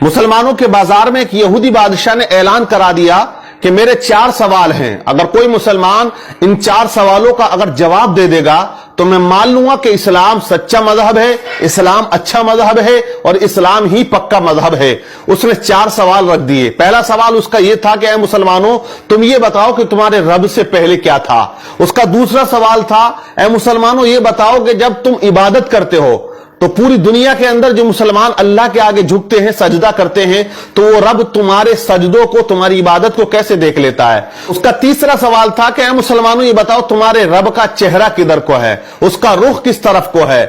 مسلمانوں کے بازار میں ایک یہودی بادشاہ نے اعلان کرا دیا کہ میرے 4 سوال ہیں، اگر کوئی مسلمان ان 4 سوالوں کا اگر جواب دے دے گا تو میں مان لوں گا کہ اسلام سچا مذہب ہے، اسلام اچھا مذہب ہے اور اسلام ہی پکا مذہب ہے۔ اس نے 4 سوال رکھ دیے۔ پہلا سوال اس کا یہ تھا کہ اے مسلمانوں تم یہ بتاؤ کہ تمہارے رب سے پہلے کیا تھا۔ اس کا دوسرا سوال تھا اے مسلمانوں یہ بتاؤ کہ جب تم عبادت کرتے ہو تو پوری دنیا کے اندر جو مسلمان اللہ کے آگے جھکتے ہیں، سجدہ کرتے ہیں، تو وہ رب تمہارے سجدوں کو، تمہاری عبادت کو کیسے دیکھ لیتا ہے۔ اس کا تیسرا سوال تھا کہ اے مسلمانوں یہ بتاؤ تمہارے رب کا چہرہ کدھر کو ہے، اس کا رخ کس طرف کو ہے۔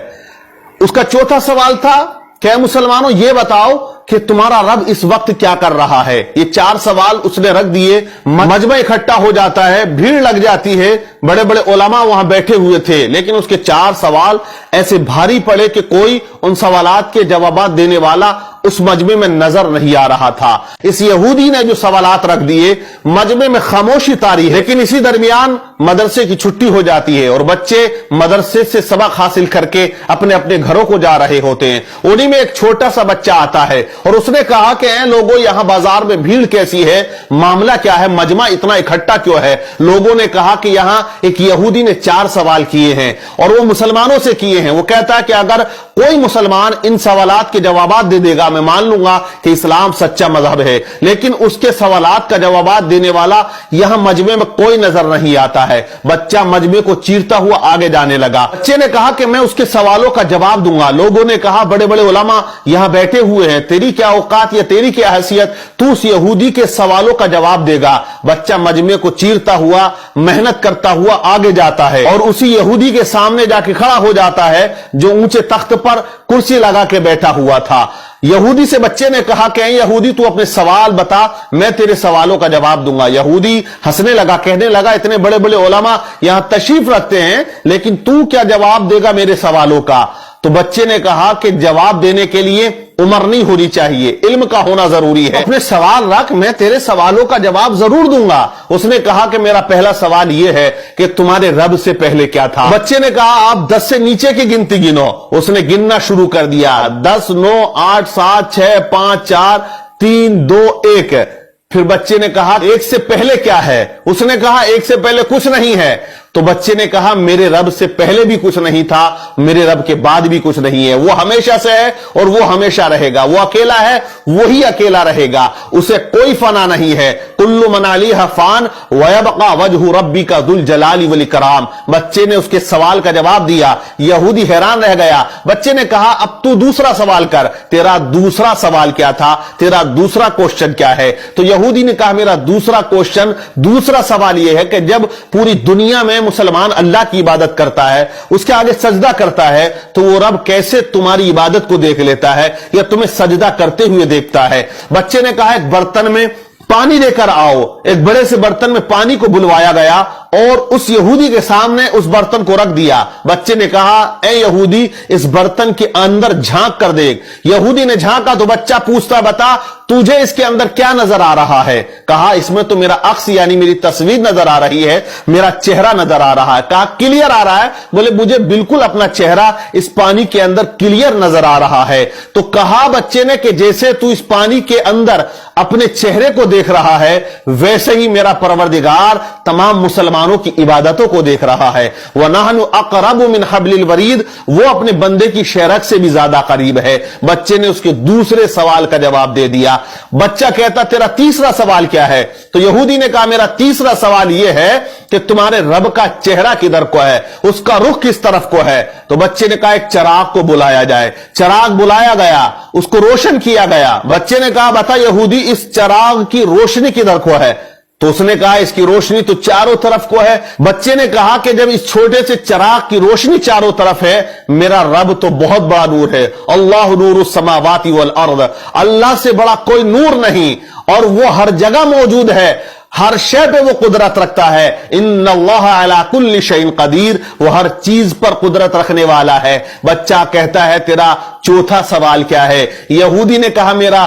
اس کا چوتھا سوال تھا کہ اے مسلمانوں یہ بتاؤ کہ تمہارا رب اس وقت کیا کر رہا ہے۔ یہ 4 سوال اس نے رکھ دیے۔ مجمع اکٹھا ہو جاتا ہے، بھیڑ لگ جاتی ہے، بڑے بڑے علماء وہاں بیٹھے ہوئے تھے، لیکن اس کے 4 سوال ایسے بھاری پڑے کہ کوئی ان سوالات کے جوابات دینے والا اس مجمع میں نظر نہیں آ رہا تھا۔ اس یہودی نے جو سوالات رکھ دیے، مجمع میں خاموشی طاری ہے، لیکن اسی درمیان مدرسے کی چھٹی ہو جاتی ہے اور بچے مدرسے سے سبق حاصل کر کے اپنے اپنے گھروں کو جا رہے ہوتے ہیں۔ انہی میں ایک چھوٹا سا بچہ آتا ہے اور اس نے کہا کہ اے لوگوں یہاں بازار میں بھیڑ کیسی ہے، معاملہ کیا ہے، مجمع اتنا اکٹھا کیوں ہے۔ لوگوں نے کہا کہ یہاں ایک یہودی نے 4 سوال کیے ہیں اور وہ مسلمانوں سے کیے ہیں۔ وہ کہتا ہے کہ اگر کوئی مسلمان ان سوالات کے جوابات دے دے گا میں مان لوں گا کہ اسلام سچا مذہب ہے، لیکن اس کے سوالات کا جوابات دینے والا یہاں مجمع میں کوئی نظر نہیں آتا ہے۔ بچہ مجمع کو چیرتا ہوا آگے جانے لگا۔ بچے نے کہا کہ میں اس کے سوالوں کا جواب دوں گا۔ لوگوں نے کہا بڑے بڑے علماء یہاں بیٹھے ہوئے ہیں، تیری کیا اوقات یا تیری کیا حیثیت، تو اس یہودی کے سوالوں کا جواب دے گا۔ بچہ مجمع کو چیرتا ہوا، محنت کرتا ہوا آگے جاتا ہے اور اسی یہودی کے سامنے جا کے کھڑا ہو جاتا ہے جو اونچے تخت پر کرسی لگا کے بیٹھا ہوا تھا۔ یہودی سے بچے نے کہا کہ اے یہودی تو اپنے سوال بتا، میں تیرے سوالوں کا جواب دوں گا۔ یہودی ہنسنے لگا، کہنے لگا اتنے بڑے بڑے علماء یہاں تشریف رکھتے ہیں، لیکن تو کیا جواب دے گا میرے سوالوں کا۔ تو بچے نے کہا کہ جواب دینے کے لیے عمر نہیں ہونی چاہیے، علم کا ہونا ضروری ہے۔ اپنے سوال رکھ، میں تیرے سوالوں کا جواب ضرور دوں گا۔ اس نے کہا کہ میرا پہلا سوال یہ ہے کہ تمہارے رب سے پہلے کیا تھا۔ بچے نے کہا آپ 10 سے نیچے کی گنتی گنو۔ اس نے گننا شروع کر دیا، 10 9 8 7 6 5 4 3 2 1۔ پھر بچے نے کہا 1 سے پہلے کیا ہے۔ اس نے کہا 1 سے پہلے کچھ نہیں ہے۔ تو بچے نے کہا میرے رب سے پہلے بھی کچھ نہیں تھا، میرے رب کے بعد بھی کچھ نہیں ہے، وہ ہمیشہ سے ہے اور وہ ہمیشہ رہے گا، وہ اکیلا ہے وہی اکیلا رہے گا، اسے کوئی فنا نہیں ہے۔ کل من علیہا فان ویبقى وجہ ربک ذو الجلال والاکرام۔ بچے نے اس کے سوال کا جواب دیا۔ یہودی حیران رہ گیا۔ بچے نے کہا اب تو دوسرا سوال کر، تیرا دوسرا سوال کیا تھا، تیرا دوسرا کوشچن کیا ہے۔ تو یہودی نے کہا میرا دوسرا کوشچن، دوسرا سوال یہ ہے کہ جب پوری دنیا میں مسلمان اللہ کی عبادت کرتا ہے، اس کے آگے سجدہ کرتا ہے، تو وہ رب کیسے تمہاری عبادت کو دیکھ لیتا ہے یا تمہیں سجدہ کرتے ہوئے دیکھتا ہے۔ بچے نے کہا ایک برتن میں پانی لے کر آؤ۔ ایک بڑے سے برتن میں پانی کو بلوایا گیا اور اس یہودی کے سامنے اس برتن کو رکھ دیا۔ بچے نے کہا اے یہودی اس برتن کے اندر جھانک کر دیکھ۔ یہودی نے جھانکا تو بچہ پوچھتا بتا تجھے اس کے اندر کیا نظر آ رہا ہے۔ کہا اس میں تو میرا عکس یعنی میری تصویر نظر آ رہی ہے، میرا چہرہ نظر آ رہا ہے۔ کہا کلیئر آ رہا ہے؟ بولے مجھے بالکل اپنا چہرہ اس پانی کے اندر کلیئر نظر آ رہا ہے۔ تو کہا بچے نے کہ جیسے تو اس پانی کے اندر اپنے چہرے کو دیکھ رہا ہے، ویسے ہی میرا پروردگار تمام مسلمانوں کی عبادتوں کو دیکھ رہا ہے۔ وَنَحْنُ أَقْرَبُ مِنْ حَبْلِ الْوَرِيدِ، وہ اپنے بندے کی شہرک سے بھی زیادہ قریب ہے۔ بچے نے اس کے دوسرے سوال کا جواب دے دیا۔ بچہ کہتا تیرا تیسرا سوال کیا ہے؟ تو یہودی نے کہا میرا تیسرا سوال یہ ہے کہ تمہارے رب کا چہرہ کدھر کو ہے، اس کا رخ کس طرف کو ہے۔ تو بچے نے کہا ایک چراغ کو بلایا جائے۔ چراغ بلایا گیا، اس کو روشن کیا گیا۔ بچے نے کہا بتا یہودی اس چراغ کی روشنی کدھر کو ہے۔ تو اس نے کہا اس کی روشنی تو چاروں طرف کو ہے۔ بچے نے کہا کہ جب اس چھوٹے سے چراغ کی روشنی چاروں طرف ہے، میرا رب تو بہت بڑا نور ہے۔ اللہ نور السماوات والارض، اللہ سے بڑا کوئی نور نہیں، اور وہ ہر جگہ موجود ہے، ہر شے پہ وہ قدرت رکھتا ہے۔ ان اللہ علی کل شیء قدیر، وہ ہر چیز پر قدرت رکھنے والا ہے۔ بچہ کہتا ہے تیرا چوتھا سوال کیا ہے؟ یہودی نے کہا میرا